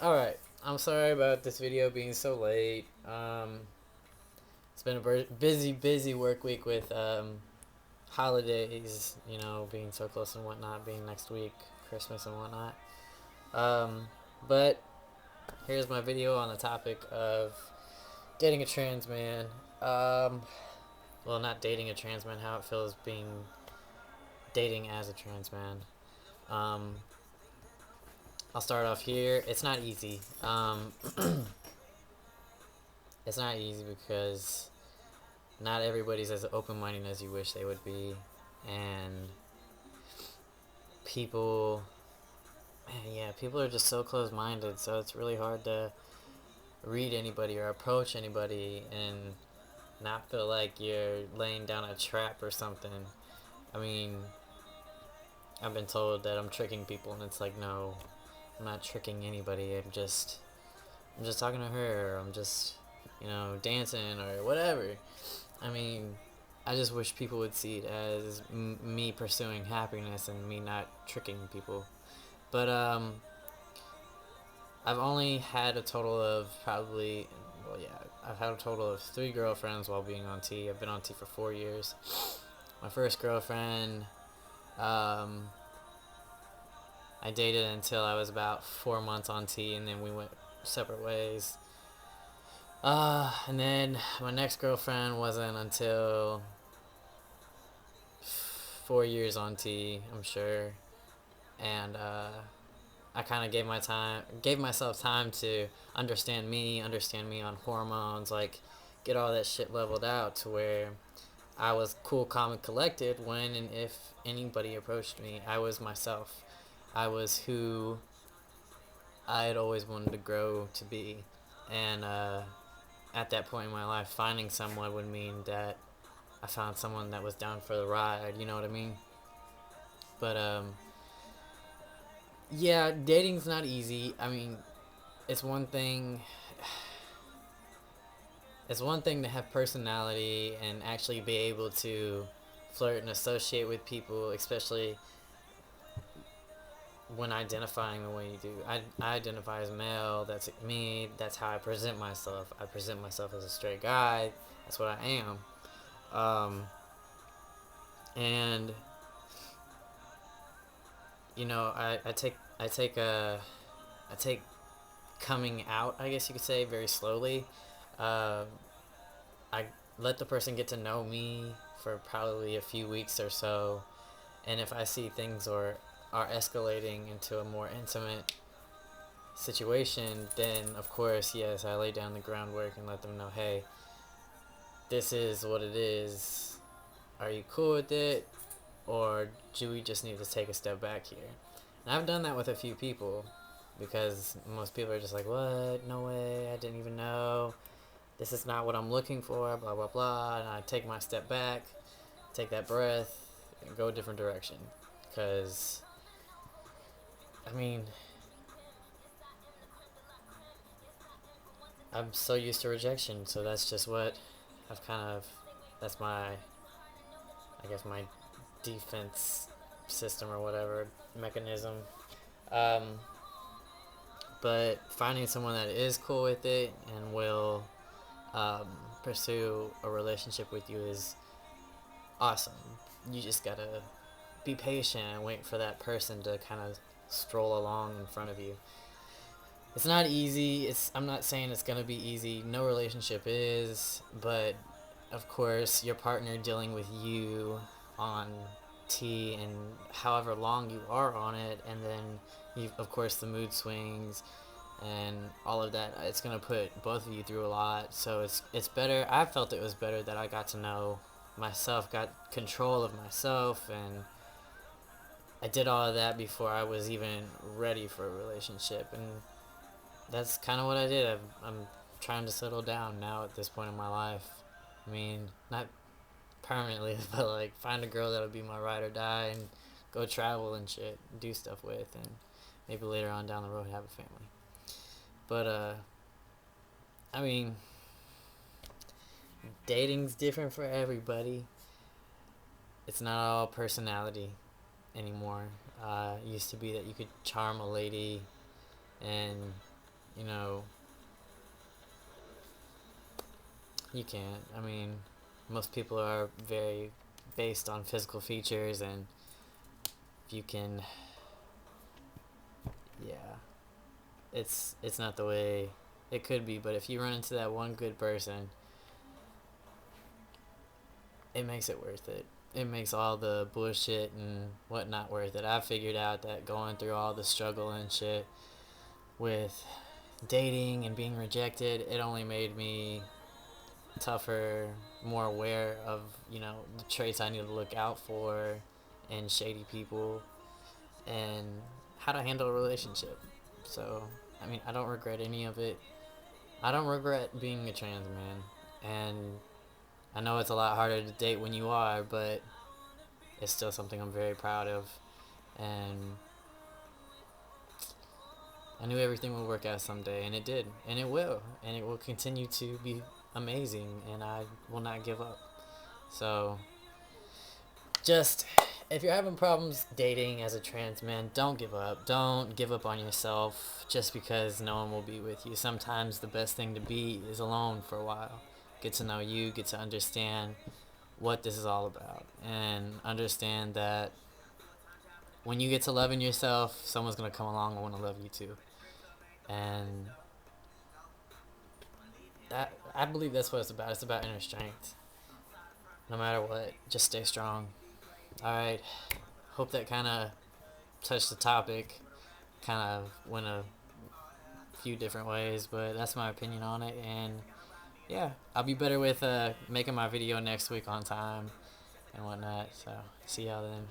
Alright, I'm sorry about this video being so late. It's been a busy work week with holidays, being so close and whatnot, being next week, Christmas and whatnot. But here's my video on the topic of dating a trans man. Well, not dating a trans man, how it feels being dating as a trans man. Um, I'll start off here. It's not easy. It's not easy because not everybody's as open-minded as you wish they would be, and people, yeah, people are just so close-minded, so it's really hard to read anybody or approach anybody and not feel like you're laying down a trap or something. I mean, I've been told that I'm tricking people, and it's like, no, I'm not tricking anybody. I'm just talking to her, or I'm just, dancing or whatever. I mean, I just wish people would see it as me pursuing happiness and me not tricking people. But I've only had a total of probably, well, yeah, I've had a total of 3 girlfriends while being on T. I've been on T for 4 years. My first girlfriend, um, I dated until I was about 4 months on T, and then we went separate ways. And then my next girlfriend wasn't until 4 years on T, I'm sure, and I kind of gave myself time to understand me on hormones, like get all that shit leveled out to where I was cool, calm, and collected when and if anybody approached me. I was myself. I was who I had always wanted to grow to be, and at that point in my life, finding someone would mean that I found someone that was down for the ride. You know what I mean? But yeah, dating's not easy. I mean, it's one thing. It's one thing to have personality and actually be able to flirt and associate with people, especially when identifying the way you do. I identify as male. That's me. That's how I present myself. I present myself as a straight guy. That's what I am. And I take coming out, I guess you could say, very slowly. Uh, I let the person get to know me for probably a few weeks or so, and if I see things are escalating into a more intimate situation, then of course, yes, I lay down the groundwork and let them know, hey, this is what it is. Are you cool with it, or do we just need to take a step back here? And I've done that with a few people because most people are just like, what? No way, I didn't even know. This is not what I'm looking for, blah, blah, blah. And I take my step back, take that breath, and go a different direction. Because, I mean, I'm so used to rejection, so that's just what I've kind of, that's my, I guess, my defense system or whatever, mechanism. Um, but finding someone that is cool with it and will um, pursue a relationship with you is awesome. You just gotta be patient and wait for that person to kind of stroll along in front of you. It's not easy. I'm not saying it's gonna be easy. No relationship is, but of course, your partner dealing with you on T and however long you are on it, and then you, of course, the mood swings and all of that. It's gonna put both of you through a lot. So it's better. I felt it was better that I got to know myself, got control of myself, and I did all of that before I was even ready for a relationship. And that's kind of what I did. I'm trying to settle down now at this point in my life. I mean, not permanently, but like find a girl that'll be my ride or die and go travel and shit, do stuff with, and maybe later on down the road have a family. But I mean, dating's different for everybody. It's not all personality anymore. It used to be that you could charm a lady and you know, you can't. I mean, most people are very based on physical features, and if you can, yeah, it's not the way it could be. But if you run into that one good person, it makes it worth it. It makes all the bullshit and whatnot worth it. I figured out that going through all the struggle and shit with dating and being rejected, it only made me tougher, more aware of, the traits I need to look out for in shady people, and how to handle a relationship. So, I mean, I don't regret any of it. I don't regret being a trans man, and I know it's a lot harder to date when you are, but it's still something I'm very proud of, and I knew everything would work out someday, and it did, and it will continue to be amazing, and I will not give up. So, just if you're having problems dating as a trans man, don't give up. Don't give up on yourself just because no one will be with you. Sometimes the best thing to be is alone for a while. Get to know you, get to understand what this is all about, and understand that when you get to loving yourself, someone's going to come along and want to love you too. And that, I believe that's what it's about. It's about inner strength. No matter what, just stay strong. All right. Hope that kind of touched the topic. Kind of went a few different ways, but that's my opinion on it. And yeah, I'll be better with making my video next week on time and whatnot. So see y'all then.